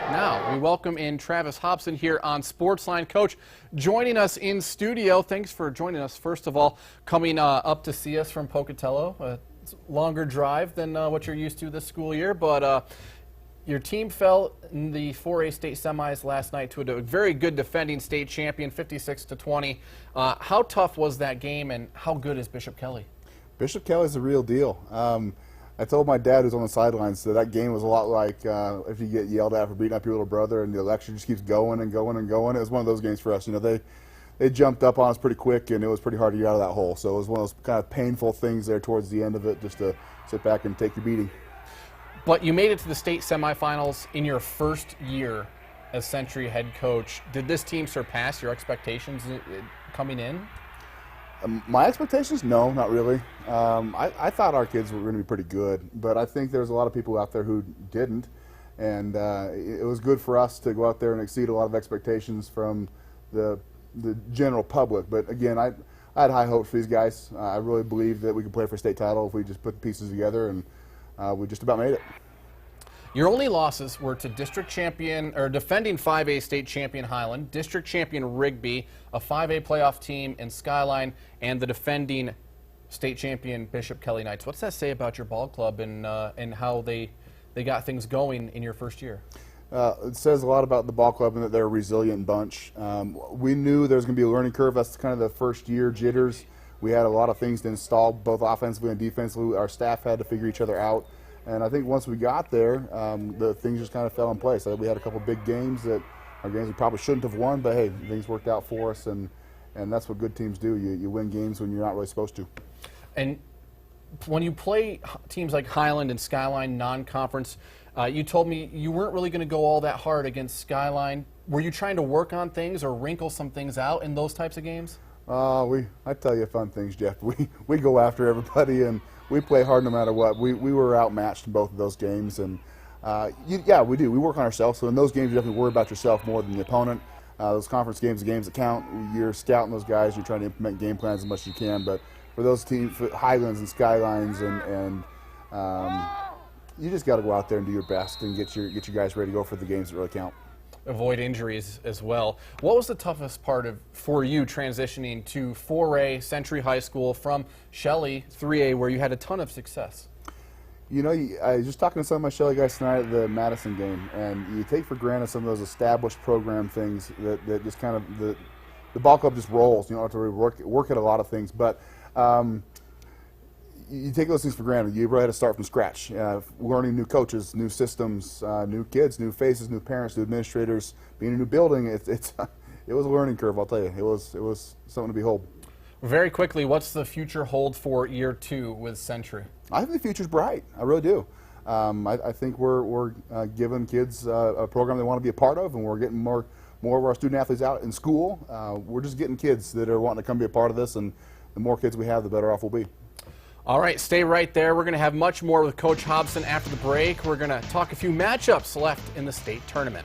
back now. We welcome in Travis Hobson here on Sportsline. Coach, joining us in studio. Thanks for joining us. First of all, coming up to see us from Pocatello. It's a longer drive than what you're used to this school year, but your team fell in the 4A state semis last night to a very good defending state champion, 56-20. How tough was that game, and how good is Bishop Kelly? Bishop Kelly's the real deal. I told my dad, who's on the sidelines, that game was a lot like if you get yelled at for beating up your little brother and the lecture just keeps going and going and going. It was one of those games for us. You know, they jumped up on us pretty quick, and it was pretty hard to get out of that hole. So it was one of those kind of painful things there towards the end of it, just to sit back and take your beating. But you made it to the state semifinals in your first year as Century head coach. Did this team surpass your expectations coming in? My expectations? No, not really. I thought our kids were going to be pretty good, but I think there's a lot of people out there who didn't, and it was good for us to go out there and exceed a lot of expectations from the general public. But again, I had high hopes for these guys. I really believed that we could play for a state title if we just put the pieces together, and we just about made it. Your only losses were to district champion, or defending 5A state champion Highland, district champion Rigby, a 5A playoff team in Skyline, and the defending state champion Bishop Kelly Knights. What's that say about your ball club and how they got things going in your first year? It says a lot about the ball club and that they're a resilient bunch. We knew there was going to be a learning curve. That's kind of the first year jitters. We had a lot of things to install, both offensively and defensively. Our staff had to figure each other out. And I think once we got there, the things just kind of fell in place. We had a couple big games that are games we probably shouldn't have won, but hey, things worked out for us, and that's what good teams do. You win games when you're not really supposed to. And when you play teams like Highland and Skyline non-conference, you told me you weren't really going to go all that hard against Skyline. Were you trying to work on things or wrinkle some things out in those types of games? I tell you fun things, Jeff. We go after everybody, and we play hard no matter what. We were outmatched in both of those games, and yeah, we do. We work on ourselves. So in those games, you definitely worry about yourself more than the opponent. Those conference games, the games that count. You're scouting those guys. You're trying to implement game plans as much as you can. But for those teams, for Highlands and Skylines, and you just got to go out there and do your best and get your guys ready to go for the games that really count. Avoid injuries as well. What was the toughest part for you transitioning to 4A Century High School from Shelley 3A, where you had a ton of success? You know, I was just talking to some of my Shelley guys tonight at the Madison game, and you take for granted some of those established program things that just kind of the ball club just rolls. You don't have to really work at a lot of things, but you take those things for granted. You really had to start from scratch, learning new coaches, new systems, new kids, new faces, new parents, new administrators, being in a new building. It was a learning curve, I'll tell you. It was something to behold. Very quickly, what's the future hold for year 2 with Century? I think the future's bright. I really do. I think we're giving kids a program they want to be a part of, and we're getting more of our student athletes out in school. We're just getting kids that are wanting to come be a part of this, and the more kids we have, the better off we'll be. All right, stay right there. We're going to have much more with Coach Hobson after the break. We're going to talk a few matchups left in the state tournament.